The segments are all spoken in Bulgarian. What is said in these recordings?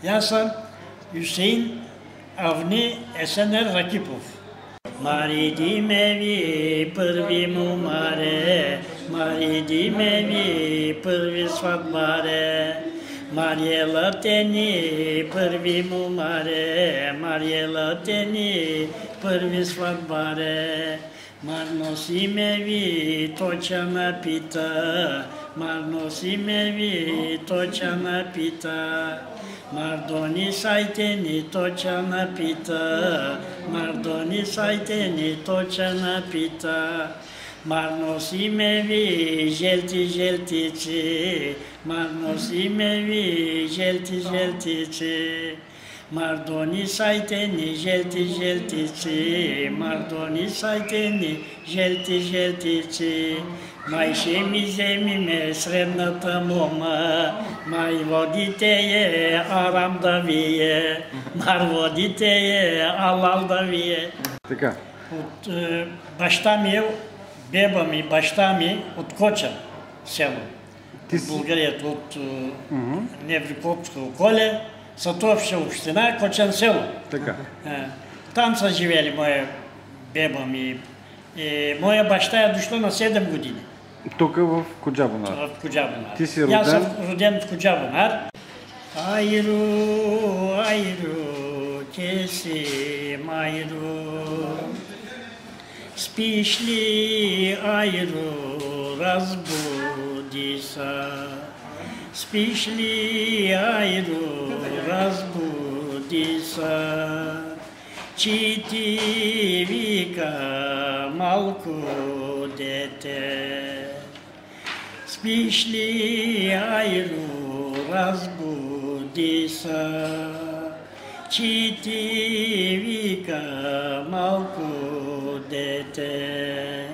Аз съм Юсеин Авни Есенер Ракипов. Мариди ме ви първи му маре, мариди ме ви първи сватбаре. Мариела тени първи му маре, Мариела тени първи сватбаре. Марно си ме ви точа напита, марно си ме ви точа напита. Мардони сайте ни точа напита, мардони сайте ни точа напита. Марно си ме ви желти желтици, марно си ме ви желти желтици. Мардони сайте ни желти желтици, мардони сайте ни желти желтици. Май ще ми вземи ме средната мома, май водите е арам да вие, мар водите е алал да вие. Така. От баща ми, беба ми, баща ми от Кочан село. От България, от Неврикопско околе, Сатовща община, Кочан село. Така. Там са живели моя беба ми. Моя баща е дошла на 7 години. Тук в Коджабонар. В Коджабонар. Ти си роден? Аз съм роден в Коджабонар. Айру, айру, ти си майру. Спиш ли, айру, разбуди са. Спиш ли, айру, разбуди са. Чи ти вика малко дете. Спиш ли, айру, разбуди са. Чи ти вика малко дете.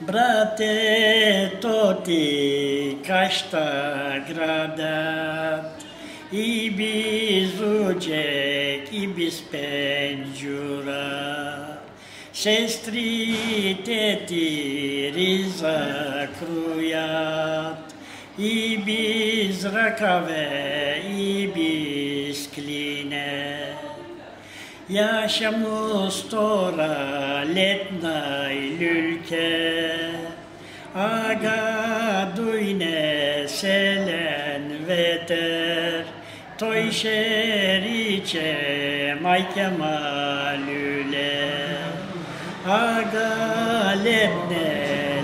Брате, то ти каща градат, и безучек, и без пенджура. Сестрите ти риза круят, и без ръкаве, и без клине. Я шаму стора летна люльке, ага дуйне селен ветер, той ще риче майка малюле. Ага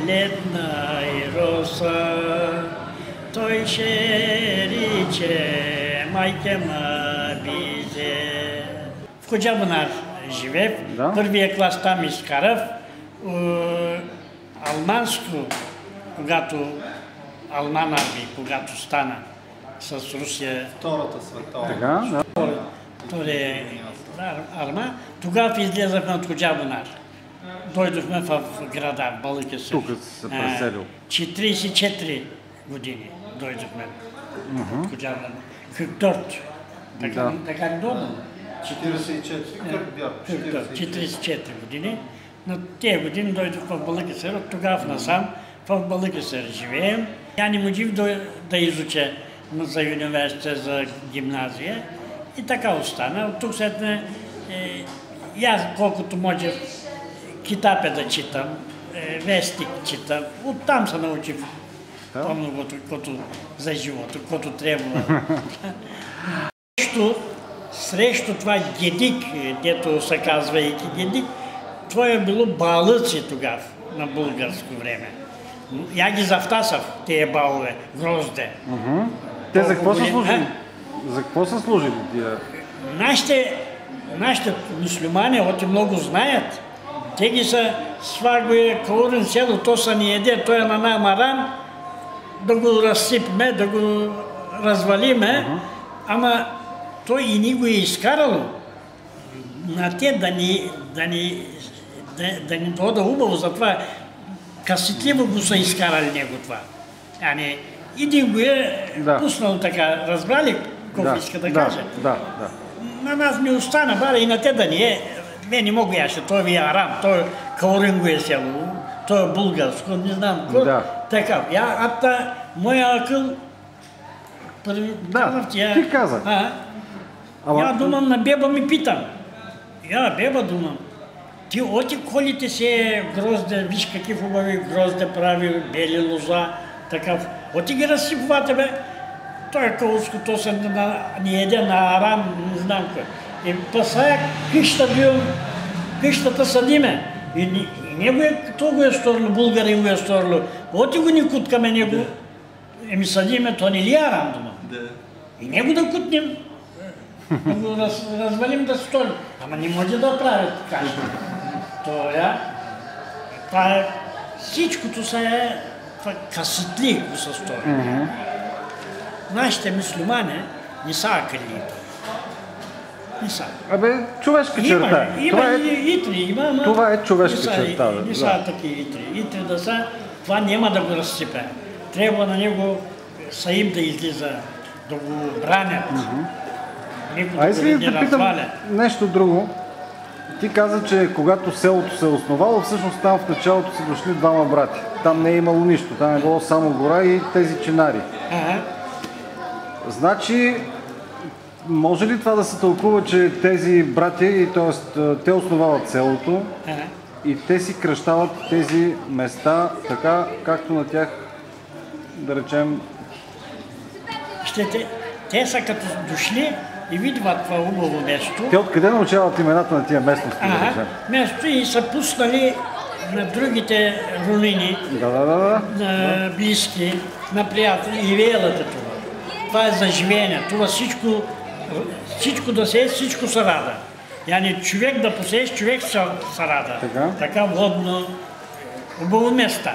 летна и роса, той ще риче майка мабизе. В Коджабонар живех, първия клас там изкарах. Алманско, когато Алман армия, когато стана с Русия. Втората световна. Втория арма, тогава излезахме от Коджабонар. Дойдохме в града, в Балъкесър. Тук се преселил. 44 години дойдохме от Коджабонар. Хюкторт. Така ли долу? 44 години. На тези години дойдох в Балъкесър, от тогава насам в Балъкесър живеем. Я не можих да изуча за университет, за гимназия и така остана. От тук след аз колкото можех китапе да читам, вестник читам, оттам се научих по-многото, за живота, което трябва. Срещу това гедик, дето се казва и гедик, това е било балъци тогава, на българско време. Я ги завтасав, тия балове, грозде. Те за какво са служили? За какво са служили тия? Нашите мюслюмани, оти много знаят, те ги са свагуе каурен село, то са ни еде, той е на намаран, да го разсипме, да го развалиме, ама той и ни го е изкарало. На те да ни дода убаво, затова касетливо го са изкарали него това. Един го е пуснал така, разбрали какво иска да каже? На нас не остана, бара и на те да ни е. Ме не мога яще, той ви е арам, той каурен го е село, той е българско, не знам какво. Така, моя акъл казах ти. Ти казах. Я думам на беба ми питам. Я беба думам. Ти оти колите се грозде, виж какви хубави грозде прави, бели лоза, такъв. Оти ги разсипвате, бе. Той е кауско, то се ни еде на арам, не знам кой. И пасая къща бил, къщата съдиме. И него то го е сторило, българин го е сторило. Оти го ни куткаме него. Еми съдиме, то не ли е арам, думам. И него да кутнем. Да го развалим да стори. Ама не може да прави така. Това е, всичкото са е касетли го се стори. Нашите мюслюмани не са акали. Не са. Абе, човешка черта. Има и итри, има. Това е човешка черта. Не са такива итри. Итри да са, това няма да го разсипе. Трябва на него им да излиза, да го бранят. Искам да питам нещо друго. Ти каза, че когато селото се е основало, всъщност там в началото са дошли двама брати. Там не е имало нищо, там е било само гора и тези чинари. Значи, може ли това да се тълкува, че тези брати, т.е. те основават селото и те си кръщават тези места така, както на тях, да речем... Те са като дошли и видват това хубаво место. Те откъде научават имената на тия местности? Место и са пуснали на другите роднини, на близки, на приятели и веялата това. Това е за живеене. Това всичко да се, всичко се рада. Яни човек да посееш, човек се рада. Така водно, хубаво местата.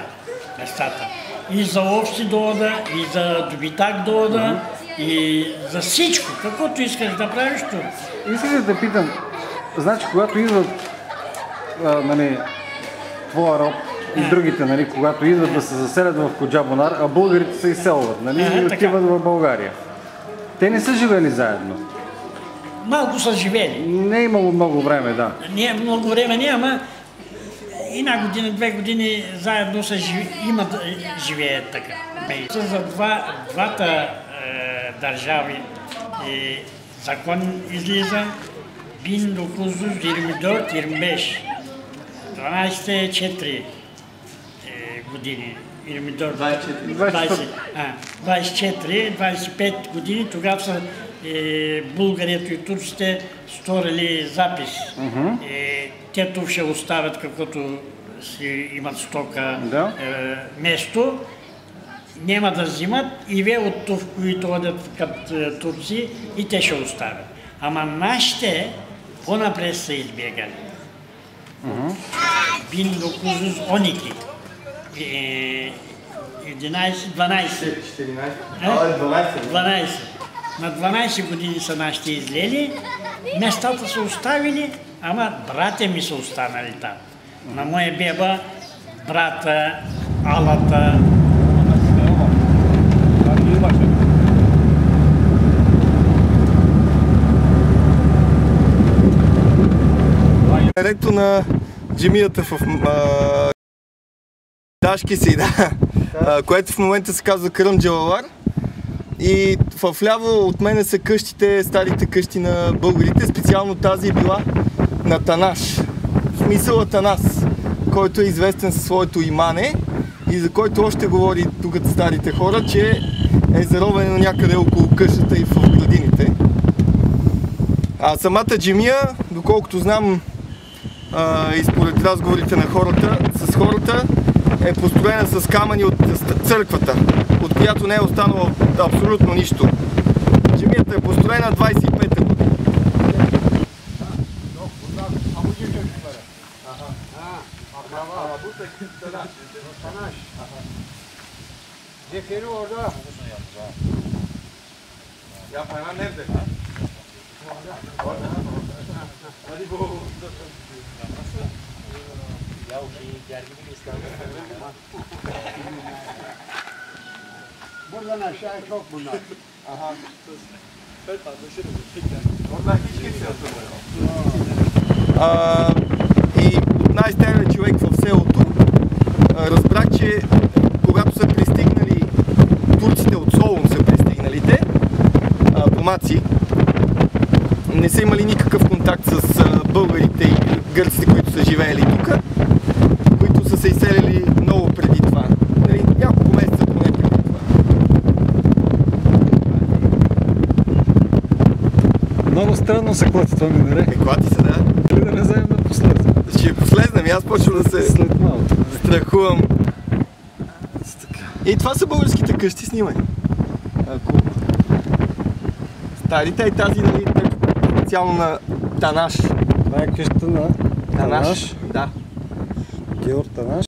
И за овци дода, и за добитак дода, и за всичко, каквото искаш да правиш тук. Искаш да те питам, значи когато идват твоя род и другите, когато идват да се заселят в Коджабонар, а българите се изселват, и отиват в България. Те не са живели заедно? Малко са живели. Не е имало много време, да. Не, много време не, ама една година, 2 години заедно живеят така. За двата държави закон излиза, 1924 12-4 години. 24-25 години, тогава са българите и турците сторили запис. Те тук ще оставят каквото си имат стока место. Няма да взимат и ве от това, които одят като турци, и те ще оставят. Ама нашите по-напред са избегали. Биндо Кузус Оники. 12. На 12 години са нашите излели. Местата са оставили, ама братя ми са останали там. На моя беба, брата, Алата. Директор на джамията в Дашки си, което в момента се казва Кръм Джалалар. И вляво от мене са къщите, старите къщи на българите, специално тази е била на Танаш. В смисъл Атанас, който е известен със своето имане и за който още говори тук старите хора, че е заровен някъде около къщата и в градините. А самата джамия, доколкото знам и според разговорите на хората, е построена с камъни от църквата, от която не е останало абсолютно нищо. Джамията е построена 25-та година. Buradan aşağı çok bunlar. И най-старият човек в селото разбра, че когато са пристигнали турците от Солун, са пристигналите, не са имали никакъв контакт с българите и гърците, които са живеели тук, които са се изселили много преди това. Нали, няколко месеца поне преди това. Много странно се клати това минаре. Клати се, да. Дали да не вземем да последваме? Ще последнем и аз почвам да се След малко. страхувам. И това са българските къщи, снимай. Ако... Старите и тази, нали, специално на Танаш. Това е къщата на Танаш. Да. Георг Танаш.